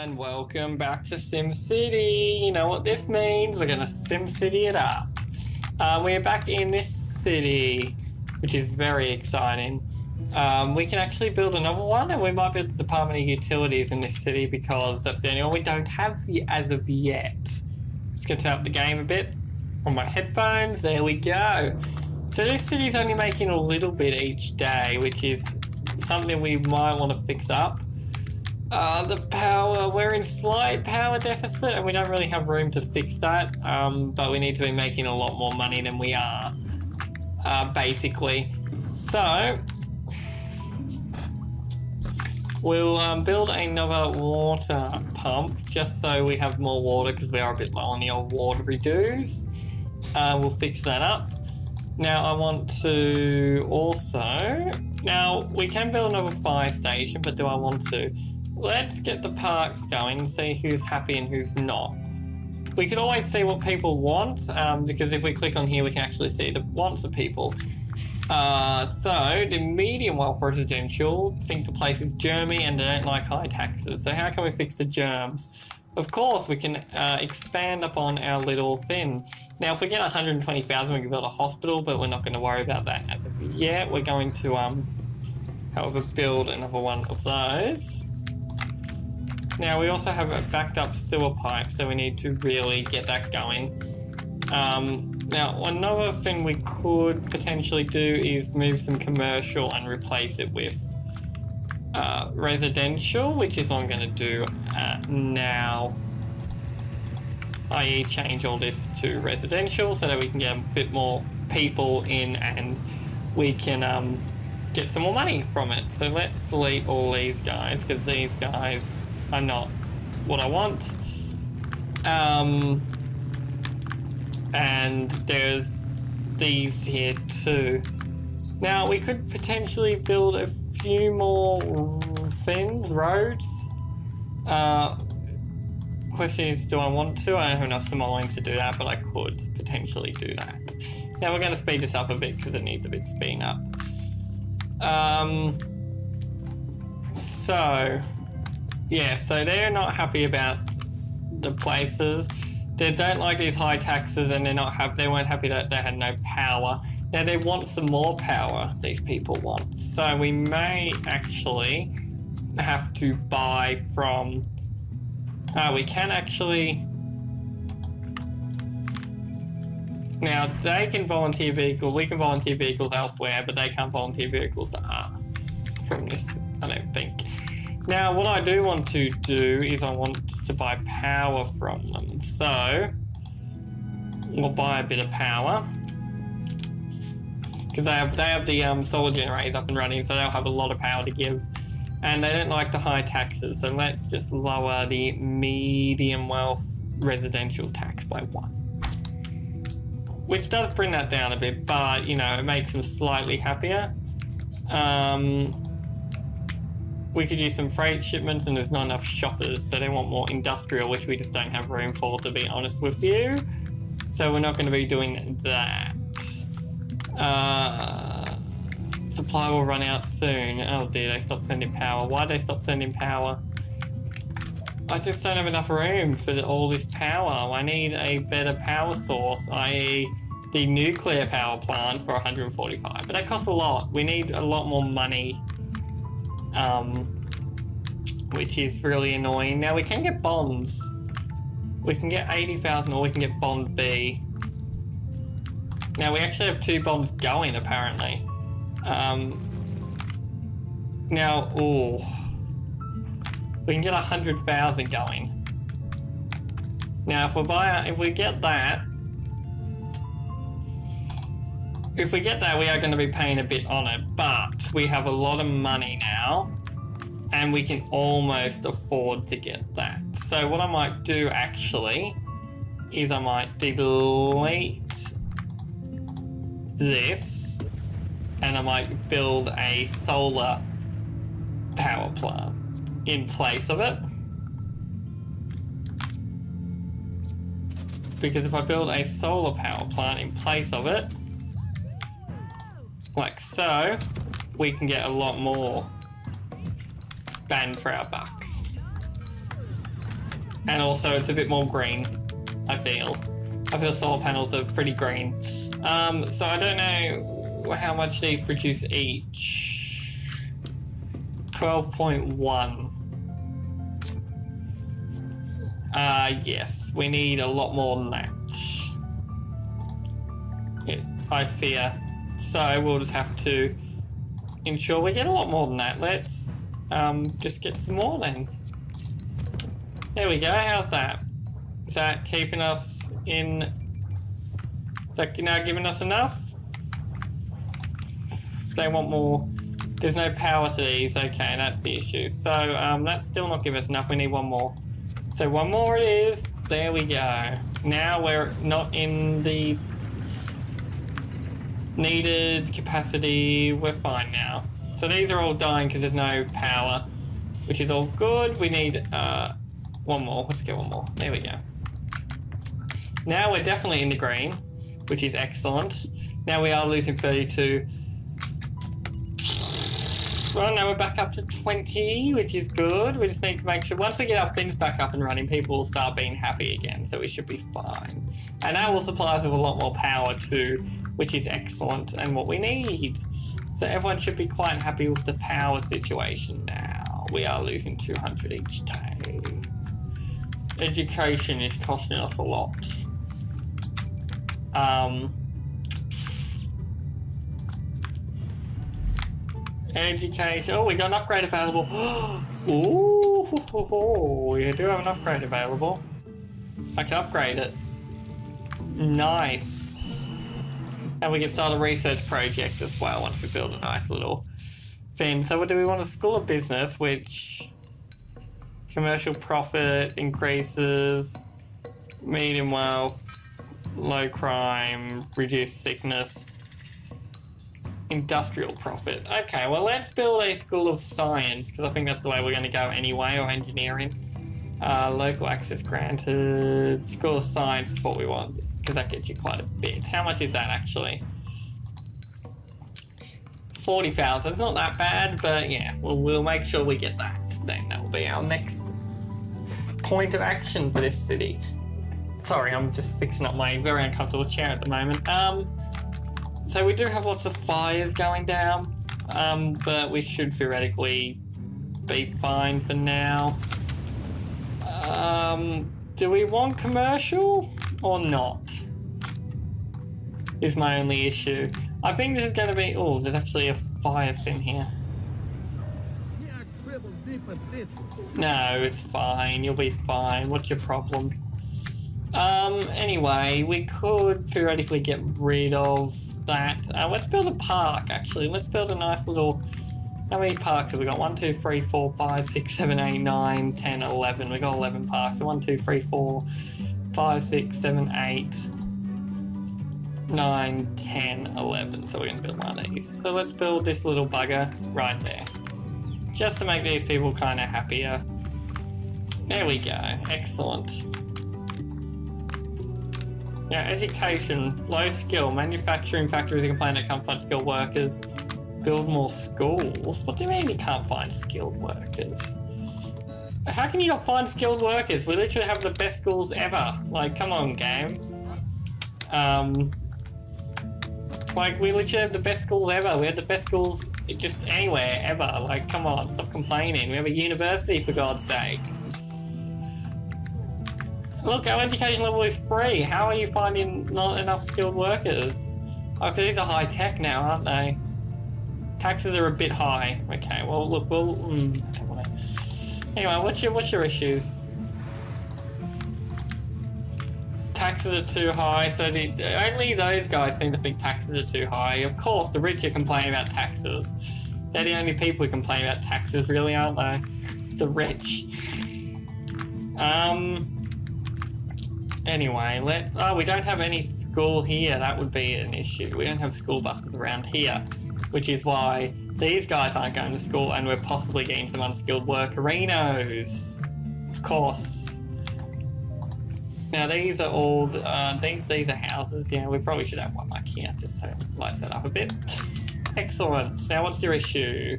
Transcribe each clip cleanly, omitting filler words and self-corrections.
And welcome back to Simcity. You know what this means? We're gonna Simcity it up. We're back in this city, which is very exciting. We can actually build another one, and we might build the Department of Utilities in this city because that's the only one we don't have as of yet. Just gonna turn up the game a bit on my headphones. There we go. So this city's only making a little bit each day, which is something we might want to fix up. The power, we're in slight power deficit and we don't really have room to fix that, but we need to be making a lot more money than we are, basically. So, we'll build another water pump just so we have more water because we are a bit low on the old watery dues. We'll fix that up. Now I want to also, now we can build another fire station, but do I want to? Let's get the parks going and see who's happy and who's not. We could always see what people want, because if we click on here, we can actually see the wants of people. So, the medium wealth residential think the place is germy and they don't like high taxes. So how can we fix the germs? Of course, we can expand upon our little thing. Now, if we get 120,000, we can build a hospital, but we're not going to worry about that as of yet. We're going to, however, build another one of those. Now, we also have a backed up sewer pipe, so we need to really get that going. Now, another thing we could potentially do is move some commercial and replace it with residential, which is what I'm going to do now. I.e. change all this to residential so that we can get a bit more people in and we can get some more money from it. So let's delete all these guys because these guys are not what I want. And there's these here too. Now we could potentially build a few more roads. Question is, do I want to? I don't have enough simoleons to do that, but I could potentially do that. Now we're going to speed this up a bit because it needs a bit speeding up. So yeah, so they're not happy about the places. They don't like these high taxes, and they weren't happy that they had no power. Now they want some more power, these people want. So we may actually have to buy from, we can actually, now they can volunteer vehicles, we can volunteer vehicles elsewhere, but they can't volunteer vehicles to us from this, I don't think. Now, what I do want to do is I want to buy power from them. So, we'll buy a bit of power. Because they have the solar generators up and running, so they'll have a lot of power to give. And they don't like the high taxes, so let's just lower the medium wealth residential tax by 1. Which does bring that down a bit, but, you know, it makes them slightly happier. We could use some freight shipments and there's not enough shoppers, so they want more industrial, which we just don't have room for, to be honest with you. So we're not going to be doing that. Supply will run out soon. Oh dear, they stopped sending power. Why'd they stop sending power? I just don't have enough room for all this power. I need a better power source, i.e. the nuclear power plant for 145. But that costs a lot. We need a lot more money. Which is really annoying. Now we can get bonds. We can get 80,000 or we can get bond B. Now we actually have 2 bonds going apparently. Now, we can get 100,000 going. Now if we get that, we are going to be paying a bit on it, but we have a lot of money now and we can almost afford to get that. So what I might do actually is I might delete this and I might build a solar power plant in place of it. Because if I build a solar power plant in place of it, like so, we can get a lot more bang for our buck. And also it's a bit more green, I feel. I feel solar panels are pretty green. So I don't know how much these produce each. 12.1. Yes, we need a lot more than that. I fear. So we'll just have to ensure we get a lot more than that. Let's just get some more then. There we go, how's that? Is that keeping us in... Is that now giving us enough? They want more. There's no power to these, okay, that's the issue. So that's still not giving us enough, we need one more. So one more it is, there we go. Now we're not in the needed capacity, we're fine now. So these are all dying because there's no power, which is all good. We need one more, let's get one more, there we go. Now we're definitely in the green, which is excellent. Now we are losing 32. Well, now we're back up to 20, which is good. We just need to make sure, once we get our things back up and running, people will start being happy again, so we should be fine. And that will supply us with a lot more power too, which is excellent and what we need. So everyone should be quite happy with the power situation now. We are losing 200 each day. Education is costing us a lot. Education. Oh, we got an upgrade available. Ooh, we do have an upgrade available. I can upgrade it. Nice. And we can start a research project as well once we build a nice little thing. So what do we want? A school of business, which commercial profit increases, medium wealth, low crime, reduced sickness, industrial profit. Okay, well let's build a school of science because I think that's the way we're going to go anyway, or engineering. Local access granted. School of science is what we want because that gets you quite a bit. How much is that actually? 40,000. It's not that bad, but yeah, we'll make sure we get that. Then that will be our next point of action for this city. Sorry, I'm just fixing up my very uncomfortable chair at the moment. So we do have lots of fires going down, but we should theoretically be fine for now. Do we want commercial or not? Is my only issue. I think this is going to be... Oh, there's actually a fire thing here. No, it's fine. You'll be fine. What's your problem? Anyway, we could theoretically get rid of that. Let's build a park, actually. Let's build a nice little... How many parks have we got? 1, 2, 3, 4, 5, 6, 7, 8, 9, 10, 11. We've got 11 parks. So 1, 2, 3, 4, 5, 6, 7, 8, 9, 10, 11. So we're going to build one of these. So let's build this little bugger right there. Just to make these people kind of happier. There we go. Excellent. Now, education, low skill, manufacturing factories complain that can't find skilled workers. Build more schools? What do you mean you can't find skilled workers? How can you not find skilled workers? We literally have the best schools ever. Like, come on, game. Like, we literally have the best schools ever. We have the best schools just anywhere, ever. Like, come on, stop complaining. We have a university, for God's sake. Look, our education level is free. How are you finding not enough skilled workers? Oh, because these are high tech now, aren't they? Taxes are a bit high. Okay, well, look, we'll... Anyway, what's your issues? Taxes are too high, so only those guys seem to think taxes are too high. Of course, the rich are complaining about taxes. They're the only people who complain about taxes, really, aren't they? The rich. Anyway, let's... Oh, we don't have any school here. That would be an issue. We don't have school buses around here, which is why these guys aren't going to school and we're possibly getting some unskilled workerinos. Of course. Now, these are all... these are houses. Yeah, we probably should have one like here, just so it lights that up a bit. Excellent. Now, what's your issue?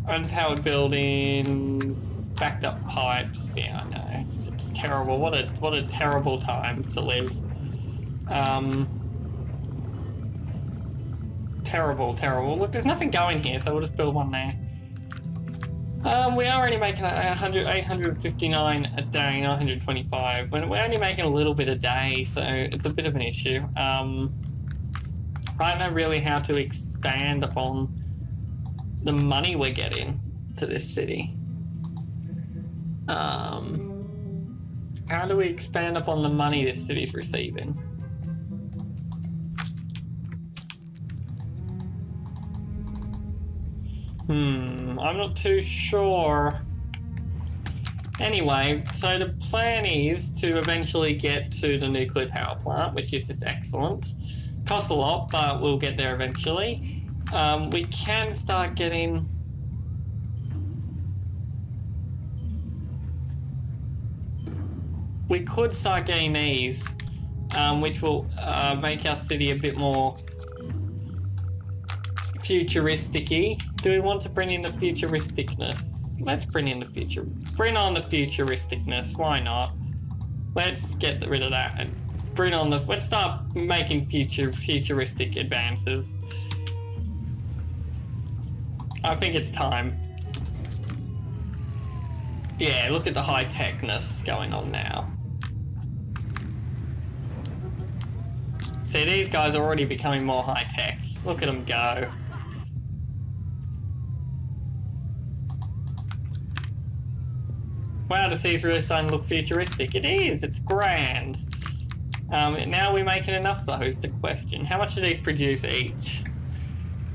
Unpowered buildings, backed up pipes. Yeah, I know. It's terrible. What a terrible time to live. Terrible, terrible. Look, there's nothing going here, so we'll just build one there. We are only making 859 a day, 925. We're only making a little bit a day, so it's a bit of an issue. I don't know really how to expand upon the money we're getting to this city. How do we expand upon the money this city's receiving? I'm not too sure. Anyway, so the plan is to eventually get to the nuclear power plant, which is just excellent. Costs a lot, but we'll get there eventually. We can start getting... We could start getting these, which will make our city a bit more futuristic-y. Do we want to bring in the futuristicness? Let's bring in the future. Bring on the futuristicness. Why not? Let's get rid of that and bring on the... Let's start making futuristic advances. I think it's time. Yeah, look at the high-techness going on now. See, these guys are already becoming more high-tech. Look at them go. Wow, the city's really starting to look futuristic. It is, it's grand. Now we're making enough though, is the question. How much do these produce each?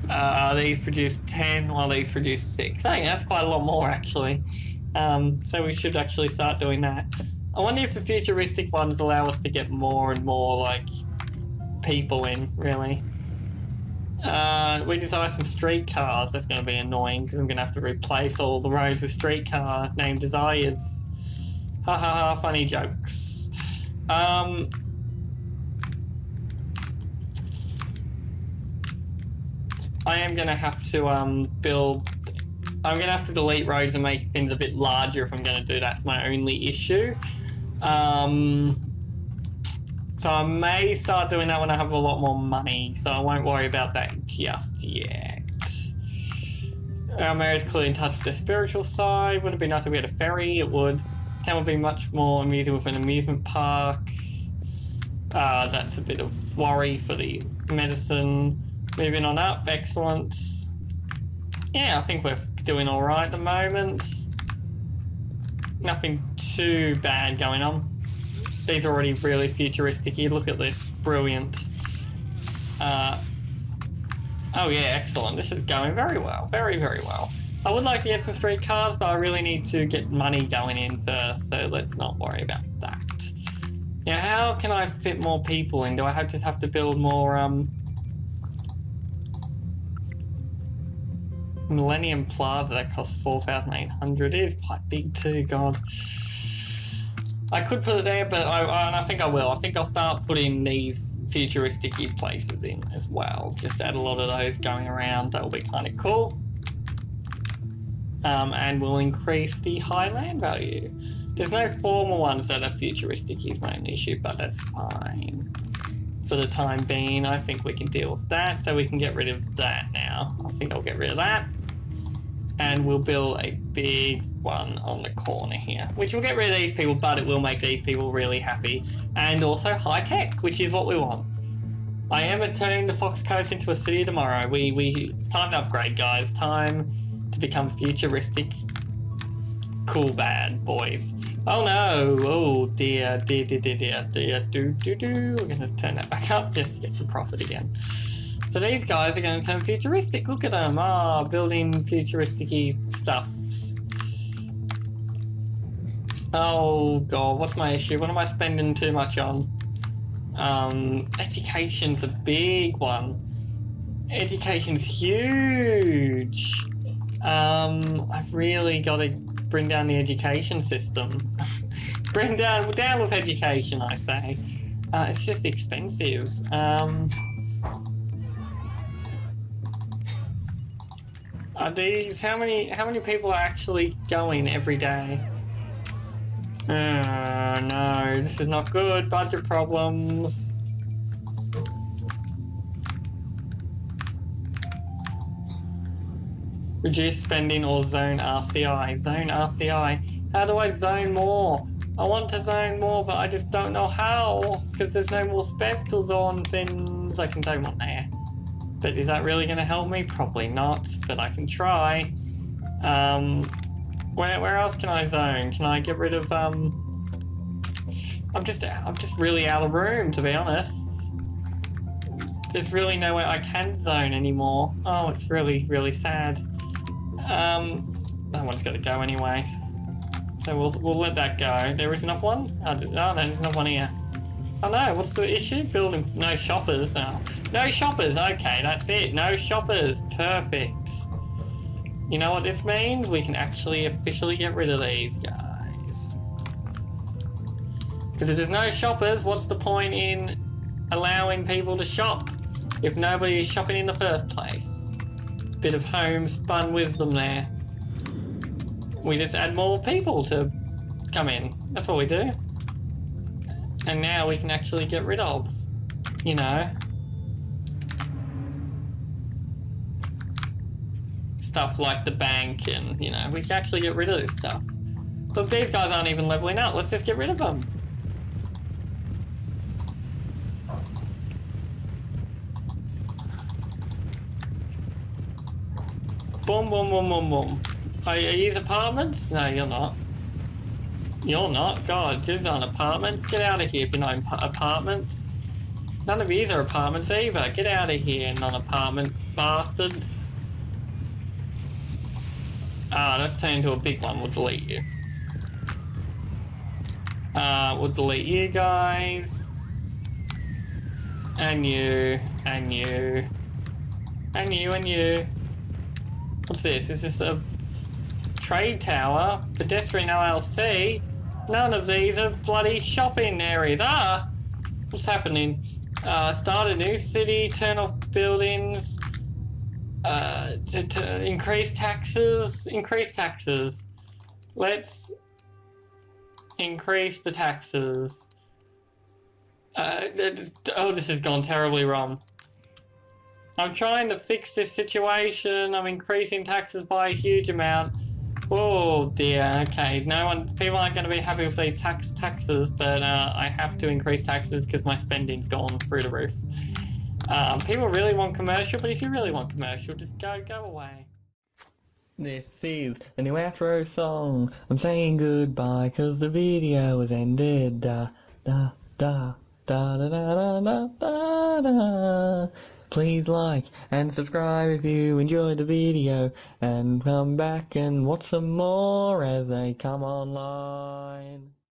These produce 10, while these produce 6. Oh yeah, that's quite a lot more actually. So we should actually start doing that. I wonder if the futuristic ones allow us to get more and more, like, people in, really. We desire some streetcars. That's going to be annoying because I'm going to have to replace all the roads with streetcar named Desires. Ha ha ha, funny jokes. I am going to have to build... I'm going to have to delete roads and make things a bit larger if I'm going to do that. It's my only issue. So I may start doing that when I have a lot more money, so I won't worry about that just yet. Our mayor is clearly in touch with the spiritual side. Would it be nice if we had a ferry? It would. Town would be much more amusing with an amusement park. That's a bit of worry for the medicine. Moving on up, excellent. Yeah, I think we're doing all right at the moment. Nothing too bad going on. These are already really futuristic. You look at this, brilliant. Oh yeah, excellent. This is going very well, very, very well. I would like to get some street cars, but I really need to get money going in first, so let's not worry about that. Now, how can I fit more people in? Do I just have to build more, Millennium Plaza? That costs 4,800. It is quite big too, God. I could put it there, but I think I will. I think I'll start putting these futuristic-y places in as well. Just add a lot of those going around. That'll be kind of cool. And we'll increase the high land value. There's no formal ones that are futuristic is my only issue, but that's fine. For the time being, I think we can deal with that, so we can get rid of that now. I think I'll get rid of that. And we'll build a big one on the corner here, which will get rid of these people, but it will make these people really happy. And also high tech, which is what we want. I am turning the Fox Coast into a city tomorrow. It's time to upgrade, guys. Time to become futuristic. Cool bad boys. Oh no, oh dear, dear, dear, dear, dear, dear, do. We're gonna turn that back up just to get some profit again. So these guys are going to turn futuristic. Look at them. Building futuristic-y stuffs. Oh, God. What's my issue? What am I spending too much on? Education's a big one. Education's huge. I've really got to bring down the education system. Bring down with education, I say. It's just expensive. Are these, how many people are actually going every day? No, this is not good. Budget problems. Reduce spending or zone RCI. Zone RCI. How do I zone more? I want to zone more, but I just don't know how. Because there's no more specials on things. I can zone one there. But is that really going to help me? Probably not, but I can try. Where else can I zone? Can I get rid of, I'm just really out of room, to be honest. There's really nowhere I can zone anymore. Oh, it's really, really sad. That one's got to go anyway. So we'll let that go. There is enough one? Oh, no, there's enough one here. Oh no, what's the issue? Building, no shoppers. Oh. No shoppers, okay, that's it. No shoppers, perfect. You know what this means? We can actually officially get rid of these guys. Because if there's no shoppers, what's the point in allowing people to shop if nobody is shopping in the first place? Bit of homespun wisdom there. We just add more people to come in. That's what we do. And now we can actually get rid of, you know, stuff like the bank and, you know, we can actually get rid of this stuff. Look, these guys aren't even leveling up. Let's just get rid of them. Boom, boom, boom, boom, boom. Are you apartments? No, you're not. You're not? God, you're on apartments? Get out of here if you're not in apartments. None of yous are apartments either. Get out of here, non-apartment bastards. Ah, let's turn into a big one. We'll delete you. We'll delete you guys. And you. And you. And you and you. What's this? Is this a trade tower? Pedestrian LLC? None of these are bloody shopping areas. Ah! What's happening? Start a new city, turn off buildings, to increase taxes. Increase taxes. Let's increase the taxes. Oh, this has gone terribly wrong. I'm trying to fix this situation. I'm increasing taxes by a huge amount. Oh dear, okay. People aren't going to be happy with these taxes, but I have to increase taxes because my spending's gone through the roof. People really want commercial, but if you really want commercial, just go away. This is the new outro song. I'm saying goodbye because the video has ended. Da da da da da da da da da. Please like and subscribe if you enjoyed the video, and come back and watch some more as they come online.